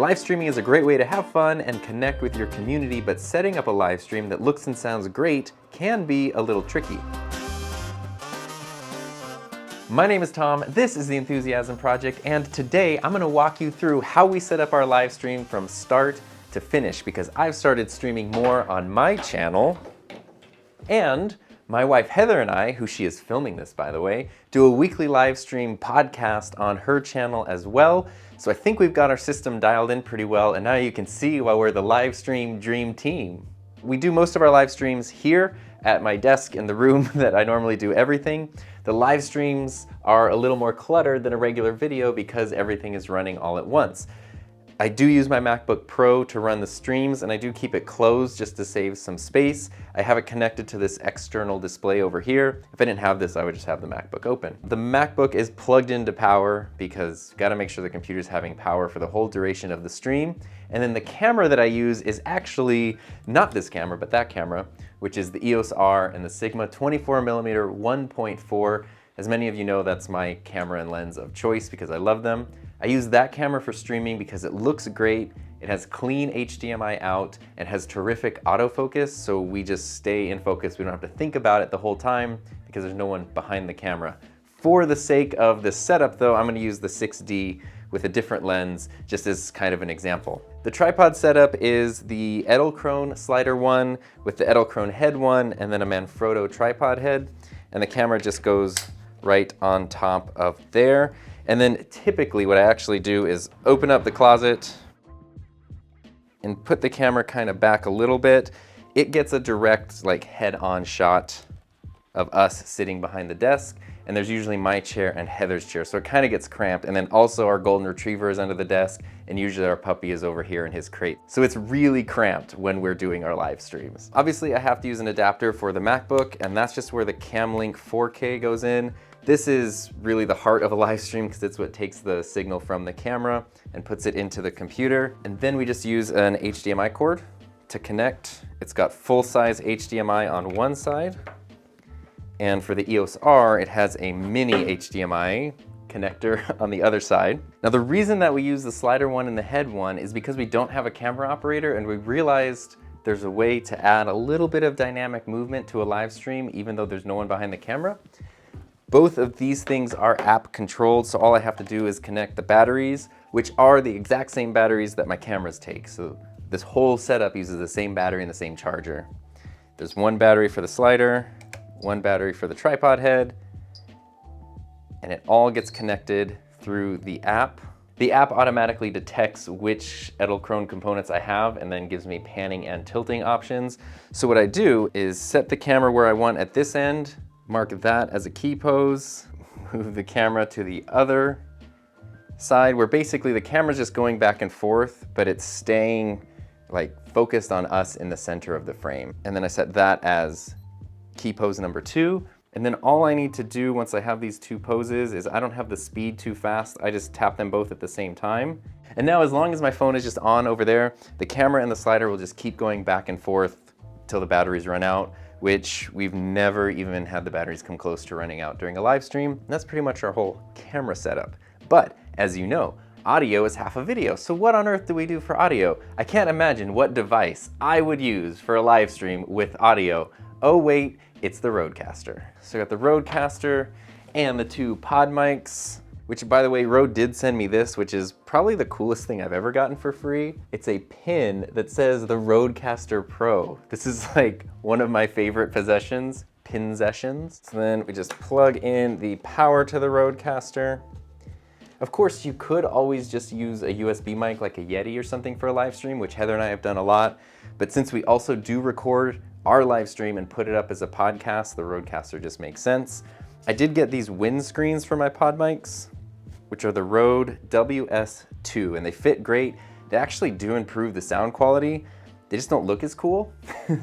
Live streaming is a great way to have fun and connect with your community, but setting up a live stream that looks and sounds great can be a little tricky. My name is Tom, this is the Enthusiasm Project, and today I'm going to walk you through how we set up our live stream from start to finish, because I've started streaming more on my channel, and my wife Heather and I, who she is filming this by the way, do a weekly live stream podcast on her channel as well. So I think we've got our system dialed in pretty well, and now you can see why we're the live stream dream team. We do most of our live streams here at my desk in the room that I normally do everything. The live streams are a little more cluttered than a regular video because everything is running all at once. I do use my MacBook Pro to run the streams, and I do keep it closed just to save some space. I have it connected to this external display over here. If I didn't have this, I would just have the MacBook open. The MacBook is plugged into power because gotta make sure the computer's having power for the whole duration of the stream. And then the camera that I use is actually not this camera, but that camera, which is the EOS R and the Sigma 24mm 1.4. As many of you know, that's my camera and lens of choice because I love them. I use that camera for streaming because it looks great, it has clean HDMI out, and has terrific autofocus, so we just stay in focus. We don't have to think about it the whole time because there's no one behind the camera. For the sake of this setup though, I'm going to use the 6D with a different lens, just as kind of an example. The tripod setup is the Edelkrone slider one with the Edelkrone head one, and then a Manfrotto tripod head, and the camera just goes right on top of there. And then typically what I actually do is open up the closet and put the camera kind of back a little bit. It gets a direct like head-on shot of us sitting behind the desk, and there's usually my chair and Heather's chair, so it kind of gets cramped. And then also our golden retriever is under the desk, and usually our puppy is over here in his crate. So it's really cramped when we're doing our live streams. Obviously I have to use an adapter for the MacBook, and that's just where the CamLink 4K goes in. This is really the heart of a live stream because it's what takes the signal from the camera and puts it into the computer. And then we just use an HDMI cord to connect. It's got full-size HDMI on one side, and for the EOS R, it has a mini HDMI connector on the other side. Now the reason that we use the slider one and the head one is because we don't have a camera operator, and we realized there's a way to add a little bit of dynamic movement to a live stream even though there's no one behind the camera. Both of these things are app controlled, so all I have to do is connect the batteries, which are the exact same batteries that my cameras take. So this whole setup uses the same battery and the same charger. There's one battery for the slider, one battery for the tripod head, and it all gets connected through the app. The app automatically detects which Edelkrone components I have and then gives me panning and tilting options. So what I do is set the camera where I want at this end, mark that as a key pose, move the camera to the other side where basically the camera's just going back and forth, but it's staying like focused on us in the center of the frame. And then I set that as key pose number 2. And then all I need to do once I have these two poses is I don't have the speed too fast. I just tap them both at the same time. And now as long as my phone is just on over there, the camera and the slider will just keep going back and forth till the batteries run out, which we've never even had the batteries come close to running out during a live stream. And that's pretty much our whole camera setup. But as you know, audio is half a video. So what on earth do we do for audio? I can't imagine what device I would use for a live stream with audio. Oh wait, it's the Rodecaster. So I got the Rodecaster and the two pod mics, which by the way, Rode did send me this, which is probably the coolest thing I've ever gotten for free. It's a pin that says the Rodecaster Pro. This is like one of my favorite possessions, pinzessions. So then we just plug in the power to the Rodecaster. Of course, you could always just use a USB mic like a Yeti or something for a live stream, which Heather and I have done a lot. But since we also do record our live stream and put it up as a podcast, the Rodecaster just makes sense. I did get these windscreens for my pod mics, which are the Rode WS2, and they fit great. They actually do improve the sound quality. They just don't look as cool.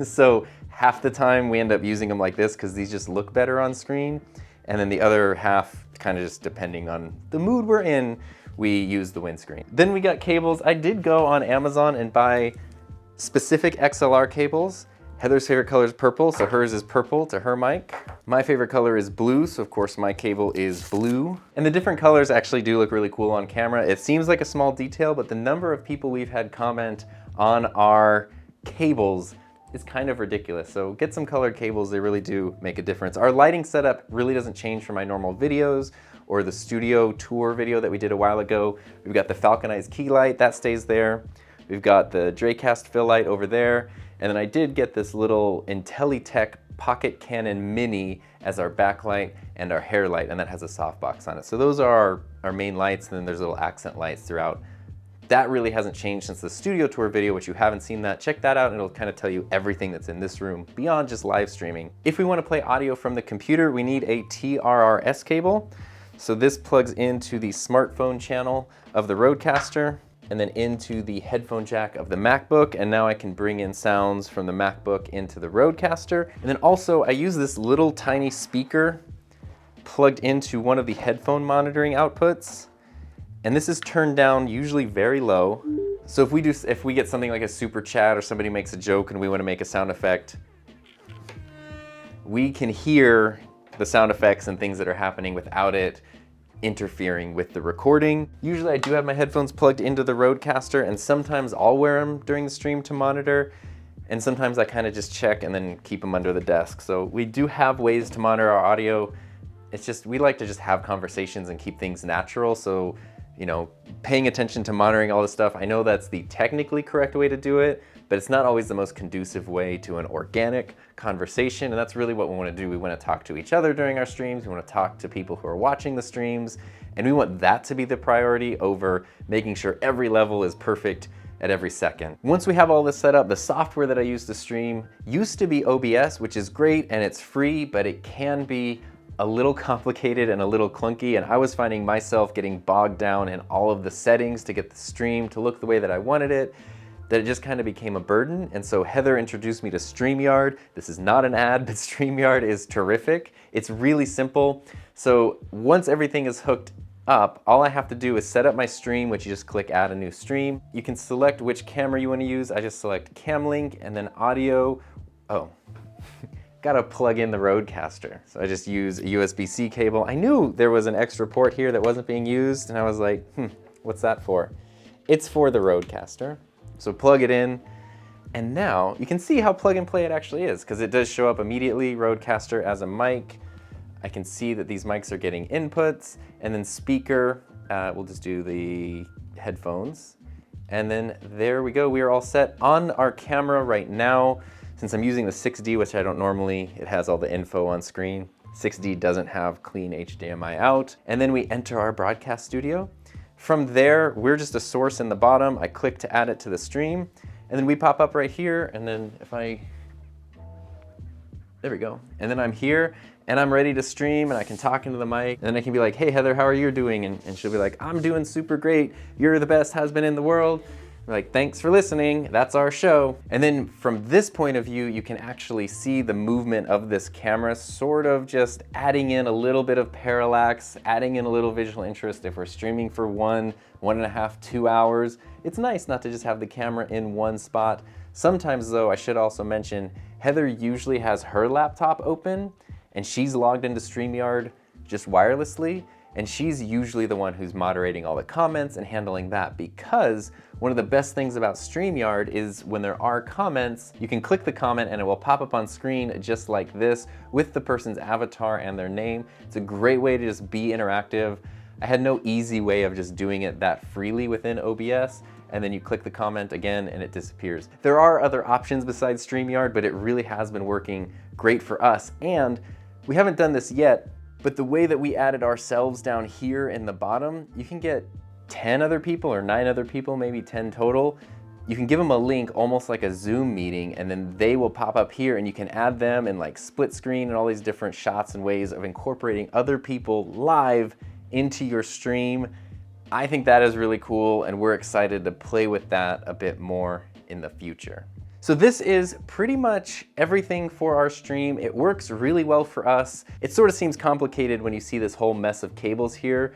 So half the time we end up using them like this because these just look better on screen. And then the other half, kind of just depending on the mood we're in, we use the windscreen. Then we got cables. I did go on Amazon and buy specific XLR cables, Heather's favorite color is purple, so hers is purple to her mic. My favorite color is blue, so of course my cable is blue. And the different colors actually do look really cool on camera. It seems like a small detail, but the number of people we've had comment on our cables is kind of ridiculous. So get some colored cables, they really do make a difference. Our lighting setup really doesn't change from my normal videos or the studio tour video that we did a while ago. We've got the Falconized key light, that stays there. We've got the Dracast fill light over there. And then I did get this little IntelliTech Pocket Canon Mini as our backlight and our hair light, and that has a softbox on it. So those are our main lights, and then there's little accent lights throughout. That really hasn't changed since the studio tour video, which you haven't seen that, check that out and it'll kind of tell you everything that's in this room beyond just live streaming. If we want to play audio from the computer, we need a TRRS cable. So this plugs into the smartphone channel of the Rodecaster and then into the headphone jack of the MacBook, and now I can bring in sounds from the MacBook into the Rodecaster. And then also I use this little tiny speaker plugged into one of the headphone monitoring outputs, and this is turned down usually very low. So if we get something like a super chat or somebody makes a joke and we want to make a sound effect, we can hear the sound effects and things that are happening without it interfering with the recording. Usually I do have my headphones plugged into the Rodecaster, and sometimes I'll wear them during the stream to monitor, and sometimes I kind of just check and then keep them under the desk. So we do have ways to monitor our audio. It's just, we like to just have conversations and keep things natural. So, you know, paying attention to monitoring all this stuff, I know that's the technically correct way to do it, but it's not always the most conducive way to an organic conversation, and that's really what we want to do. We want to talk to each other during our streams, we want to talk to people who are watching the streams, and we want that to be the priority over making sure every level is perfect at every second. Once we have all this set up, the software that I use to stream used to be OBS, which is great and it's free, but it can be a little complicated and a little clunky, and I was finding myself getting bogged down in all of the settings to get the stream to look the way that I wanted it, that it just kind of became a burden. And so Heather introduced me to Streamyard. This is not an ad, but Streamyard is terrific. It's really simple. So once everything is hooked up, all I have to do is set up my stream, which you just click add a new stream. You can select which camera you want to use. I just select CamLink and then audio. Oh, gotta plug in the Rodecaster. So I just use a USB-C cable. I knew there was an extra port here that wasn't being used, and I was like, what's that for? It's for the Rodecaster. So plug it in, and now you can see how plug and play it actually is, because it does show up immediately, Rodecaster as a mic. I can see that these mics are getting inputs, and then speaker, we'll just do the headphones. And then there we go, we are all set on our camera right now. Since I'm using the 6D, which I don't normally, it has all the info on screen. 6D doesn't have clean HDMI out. And then we enter our broadcast studio. From there, we're just a source in the bottom. I click to add it to the stream, and then we pop up right here, and then there we go. And then I'm here, and I'm ready to stream, and I can talk into the mic, and then I can be like, hey Heather, how are you doing? And she'll be like, I'm doing super great. You're the best husband in the world. We're like, thanks for listening, that's our show. And then from this point of view, you can actually see the movement of this camera, sort of just adding in a little bit of parallax, adding in a little visual interest. If we're streaming for 1.5, 2 hours, it's nice not to just have the camera in one spot. Sometimes though, I should also mention, Heather usually has her laptop open, and she's logged into Streamyard just wirelessly, and she's usually the one who's moderating all the comments and handling that, because one of the best things about Streamyard is when there are comments, you can click the comment and it will pop up on screen just like this with the person's avatar and their name. It's a great way to just be interactive. I had no easy way of just doing it that freely within OBS, and then you click the comment again and it disappears. There are other options besides Streamyard, but it really has been working great for us. And we haven't done this yet, but the way that we added ourselves down here in the bottom, you can get 10 other people or 9 other people, maybe 10 total. You can give them a link almost like a Zoom meeting, and then they will pop up here, and you can add them in like split screen and all these different shots and ways of incorporating other people live into your stream. I think that is really cool, and we're excited to play with that a bit more in the future. So this is pretty much everything for our stream. It works really well for us. It sort of seems complicated when you see this whole mess of cables here,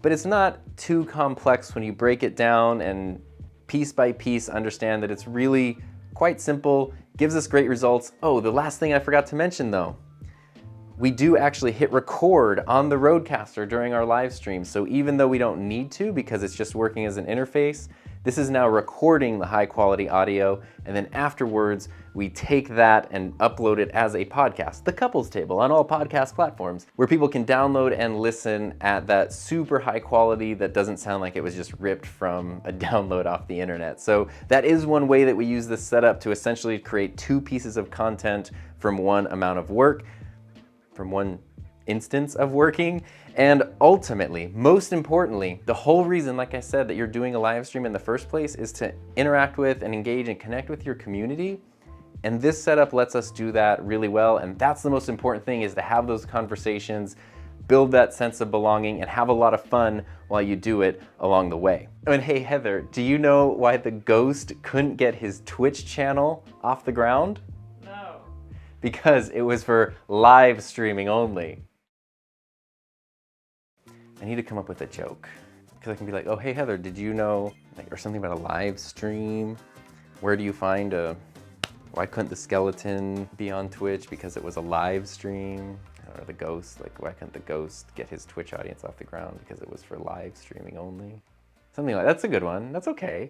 but it's not too complex when you break it down and piece by piece understand that it's really Quite simple, gives us great results. Oh, the last thing I forgot to mention though, we do actually hit record on the Rodecaster during our live stream. So even though we don't need to because it's just working as an interface, this is now recording the high quality audio, and then afterwards we take that and upload it as a podcast, the Couples Table, on all podcast platforms, where people can download and listen at that super high quality that doesn't sound like it was just ripped from a download off the internet. So that is one way that we use this setup to essentially create 2 pieces of content from one amount of work, from one instance of working. And ultimately, most importantly, the whole reason, like I said, that you're doing a live stream in the first place is to interact with and engage and connect with your community. And this setup lets us do that really well. And that's the most important thing, is to have those conversations, build that sense of belonging, and have a lot of fun while you do it along the way. And hey, Heather, do you know why the ghost couldn't get his Twitch channel off the ground? No. Because it was for live streaming only. I need to come up with a joke, because I can be like, oh, hey, Heather, did you know, like, or something about a live stream? Where do you find why couldn't the skeleton be on Twitch? Because it was a live stream. Or the ghost, like, why couldn't the ghost get his Twitch audience off the ground? Because it was for live streaming only. Something like, that's a good one, that's okay.